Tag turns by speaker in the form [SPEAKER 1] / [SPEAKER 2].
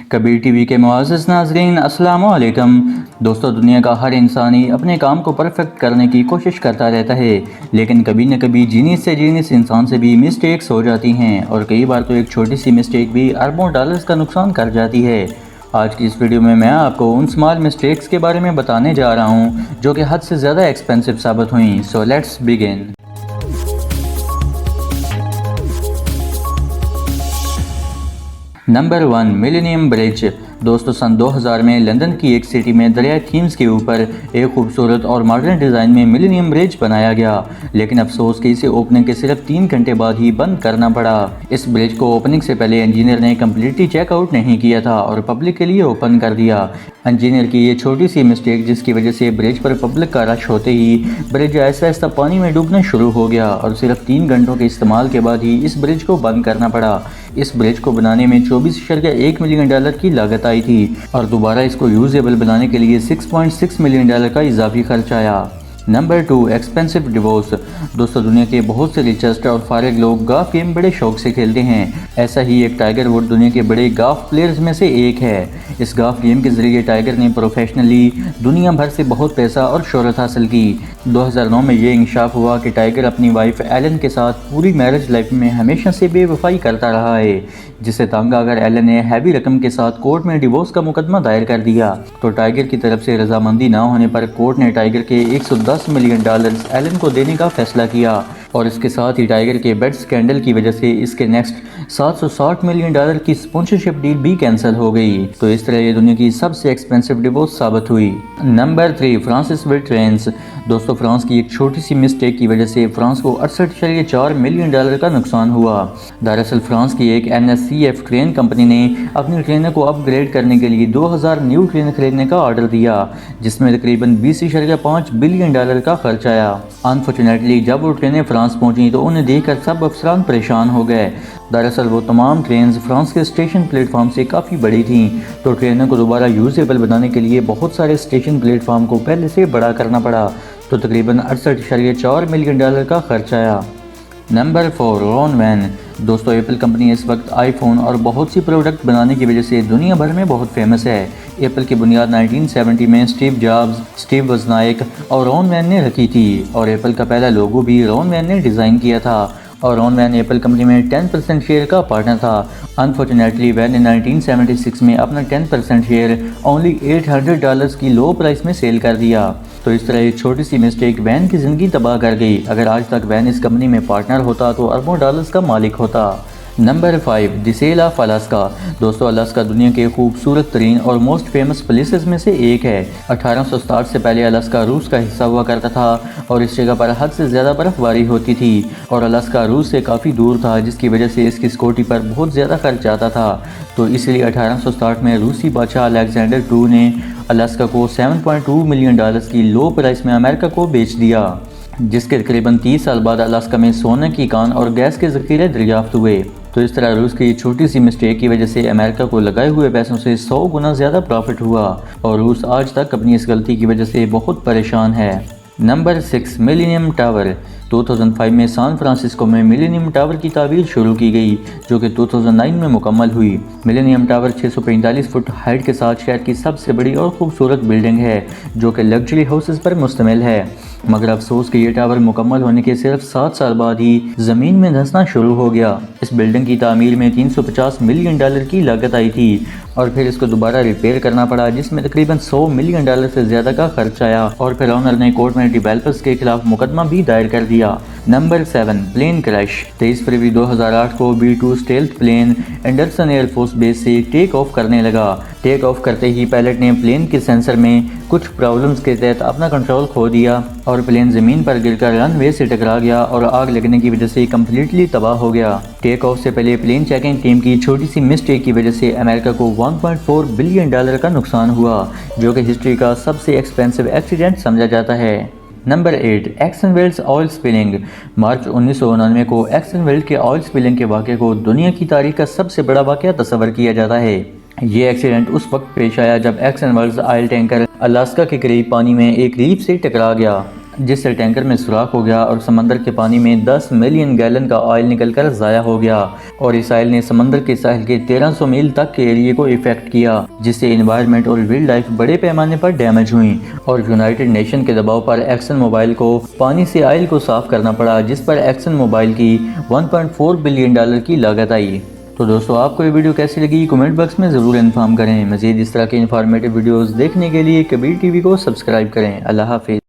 [SPEAKER 1] Kabir TV के मुआज़्ज़ज़ नाज़रीन, अस्सलामु अलैकुम। दोस्तों, दुनिया का हर इंसान ही अपने काम को परफेक्ट करने की कोशिश करता रहता है, लेकिन कभी न कभी जीनियस इंसान से भी मिस्टेक्स हो जाती हैं और कई बार तो एक छोटी सी मिस्टेक भी अरबों डॉलर्स का नुकसान कर जाती है। आज की इस वीडियो में मैं आपको उन स्मॉल मिस्टेक्स के बारे में बताने जा रहा हूँ जो कि हद से ज़्यादा एक्सपेंसिव साबित हुई। So let's begin. Number 1, millennium bridge. दोस्तों, सन 2000 में लंदन की एक सिटी में दरिया थीम्स के ऊपर एक खूबसूरत और मॉडर्न डिज़ाइन में मिलेनियम ब्रिज बनाया गया, लेकिन अफसोस कि इसे ओपनिंग के सिर्फ 3 घंटे बाद ही बंद करना पड़ा। इस ब्रिज को ओपनिंग से पहले इंजीनियर ने कम्प्लीटली चेकआउट नहीं किया था और पब्लिक के लिए ओपन कर दिया। इंजीनियर की ये छोटी सी मिस्टेक, जिसकी वजह से ब्रिज पर पब्लिक का रश होते ही ब्रिज ऐसा ऐसा पानी में डूबना शुरू हो गया और सिर्फ 3 घंटों के इस्तेमाल के बाद ही इस ब्रिज को बंद करना पड़ा। इस ब्रिज को बनाने में 24.1 मिलियन डॉलर की लागत आई थी और दोबारा इसको यूजेबल बनाने के लिए 6.6 मिलियन डॉलर का इजाफी खर्च आया। Number 2, expensive divorce. दोस्तों, दुनिया के बहुत से रिचेस्ट और फारिग लोग गाफ गेम बड़े शौक से खेलते हैं। ऐसा ही एक टाइगर वुड दुनिया के बड़े गाफ प्लेयर्स में से एक है। इस गाफ गेम के जरिए टाइगर ने प्रोफेशनली दुनिया भर से बहुत पैसा और शोहरत हासिल की। 2009 में ये इंकशाफ हुआ कि टाइगर अपनी वाइफ एलन के साथ पूरी मैरिज लाइफ में हमेशा से बेवफाई करता रहा है, जिसे तंग आकर एलन ने हैवी रकम के साथ कोर्ट में डिवोर्स का मुकदमा दायर कर दिया। तो टाइगर की तरफ से रजामंदी ना होने पर कोर्ट ने टाइगर के 110 मिलियन डॉलर्स एलन को देने का फैसला किया और इसके साथ ही टाइगर के बेड स्कैंडल की वजह से इसके नेक्स्ट 760 मिलियन डॉलर की स्पॉन्सरशिप डील भी कैंसिल हो गई। तो इस तरह ये दुनिया की सबसे एक्सपेंसिव डिवोर्स साबित हुई। Number 3, Francis with trains. दोस्तों, फ्रांस की एक छोटी सी मिस्टेक की वजह से फ्रांस को 68.4 मिलियन डॉलर का नुकसान हुआ। दरअसल फ्रांस की एक NSCF ट्रेन कंपनी ने अपनी ट्रेनों को अपग्रेड करने के लिए 2000 न्यू ट्रेन खरीदने का ऑर्डर दिया, जिसमें तकरीबन 20.5 बिलियन डॉलर का खर्च आया। अनफॉर्चुनेटली जब वो ट्रेनें फ्रांस पहुंची तो उन्हें देखकर सब अफसरान परेशान हो गए। दरअसल वो तमाम ट्रेन फ्रांस के स्टेशन प्लेटफॉर्म से काफ़ी बड़ी थीं, तो ट्रेनों को दोबारा यूजेबल बनाने के लिए बहुत सारे स्टेशन प्लेटफॉर्म को पहले से बड़ा करना पड़ा, तो तकरीबन 68.4 मिलियन डॉलर का खर्च आया। Number 4, Ron Wayne. दोस्तों, एप्पल कंपनी इस वक्त आईफोन और बहुत सी प्रोडक्ट बनाने की वजह से दुनिया भर में बहुत फेमस है। एप्पल की बुनियाद 1970 में स्टीव जॉब्स, स्टीव वज़नाइक और रॉन वैन ने रखी थी और एप्पल का पहला लोगो भी रॉन वैन ने डिज़ाइन किया था और रॉन वैन एप्पल कंपनी में 10% शेयर का पार्टनर था। अनफॉर्चुनेटली वैन ने 1976 में अपना 10% शेयर ओनली $800 की लो प्राइस में सेल कर दिया। तो इस तरह एक छोटी सी मिस्टेक वैन की ज़िंदगी तबाह कर गई। अगर आज तक वैन इस कंपनी में पार्टनर होता तो अरबों डॉलर्स का मालिक होता। Number 5, the sale of Alaska. दोस्तों, अलास्का दुनिया के खूबसूरत तरीन और मोस्ट फेमस प्लेसेस में से एक है। 1860 से पहले अलास्का रूस का हिस्सा हुआ करता था और इस जगह पर हद से ज़्यादा बर्फबारी होती थी और अलास्का रूस से काफ़ी दूर था, जिसकी वजह से इसकी सिक्योरिटी पर बहुत ज़्यादा खर्च आता था। तो इसलिए 1860 में रूसी बादशाह अलेक्जेंडर II ने अलास्का को 7.2 मिलियन डॉलर्स की लो प्राइस में अमेरिका को बेच दिया, जिसके तकरीबन 30 साल बाद अलास्का में सोने की कान और गैस के ज़ख़ीरे दरियाफ्त हुए। तो इस तरह रूस की छोटी सी मिस्टेक की वजह से अमेरिका को लगाए हुए पैसों से 100 गुना ज़्यादा प्रॉफिट हुआ और रूस आज तक अपनी इस गलती की वजह से बहुत परेशान है। Number 6, millennium tower. 2005 में सैन फ्रांसिस्को में मिलेनियम टावर की तामीर शुरू की गई, जो कि 2009 में मुकम्मल हुई। मिलेनियम टावर 645 फुट हाइट के साथ शहर की सबसे बड़ी और खूबसूरत बिल्डिंग है, जो कि लग्जरी हाउसेस पर मुश्तमिल है। मगर अफसोस कि ये टावर मुकम्मल होने के सिर्फ 7 साल बाद ही ज़मीन में धंसना शुरू हो गया। इस बिल्डिंग की तामीर में 350 मिलियन डॉलर की लागत आई थी और फिर इसको दोबारा रिपेयर करना पड़ा, जिसमें तकरीबन 100 मिलियन डॉलर से ज़्यादा का खर्च आया और फिर ऑनर ने कोर्ट में डेवलपर्स के खिलाफ मुकदमा भी दायर कर दिया। Number 7, plane crash. 23 फरवरी 2008 को B-2 stealth plane Anderson Air Force base से टेक ऑफ करने लगा। टेक ऑफ करते ही पायलट ने प्लेन के सेंसर में कुछ प्रॉब्लम्स के तहत अपना कंट्रोल खो दिया और प्लेन ज़मीन पर गिरकर रनवे से टकरा गया और आग लगने की वजह से कम्प्लीटली तबाह हो गया। टेक ऑफ से पहले प्लेन चेकिंग टीम की छोटी सी मिस्टेक की वजह से अमेरिका को 1.4 बिलियन डॉलर का नुकसान हुआ, जो कि हिस्ट्री का सबसे एक्सपेंसिव एक्सीडेंट समझा जाता है। Number 8, Exxon Valdez oil spilling. March 1999 को एक्सन वेल्स के ऑयल स्पिलिंग के वाक़े को दुनिया की तारीख का सबसे बड़ा वाक़या तस्वर किया जाता है। ये एक्सीडेंट उस वक्त पेश आया जब Exxon Valdez oil tanker Alaska के करीब पानी में एक रीफ से टकरा गया। जिससे टैंकर में सुराख हो गया और समंदर के पानी में 10 मिलियन गैलन का ऑयल निकलकर ज़ाया हो गया और इस ऑयल ने समंदर के साहिल के 1300 मील तक के एरिए को इफेक्ट किया, जिससे एनवायरनमेंट और वाइल्ड लाइफ बड़े पैमाने पर डैमेज हुई और यूनाइटेड नेशन के दबाव पर एक्सन मोबाइल को पानी से ऑयल को साफ करना पड़ा, जिस पर एक्सन मोबाइल की 1.4 बिलियन डॉलर की लागत आई। तो दोस्तों, आपको ये वीडियो कैसी लगी कमेंट बॉक्स में ज़रूर इन्फॉर्म करें। मज़ीद इस तरह के इन्फॉर्मेटिव वीडियोस देखने के लिए कबीर टीवी को सब्सक्राइब करें। अल्लाह हाफिज़।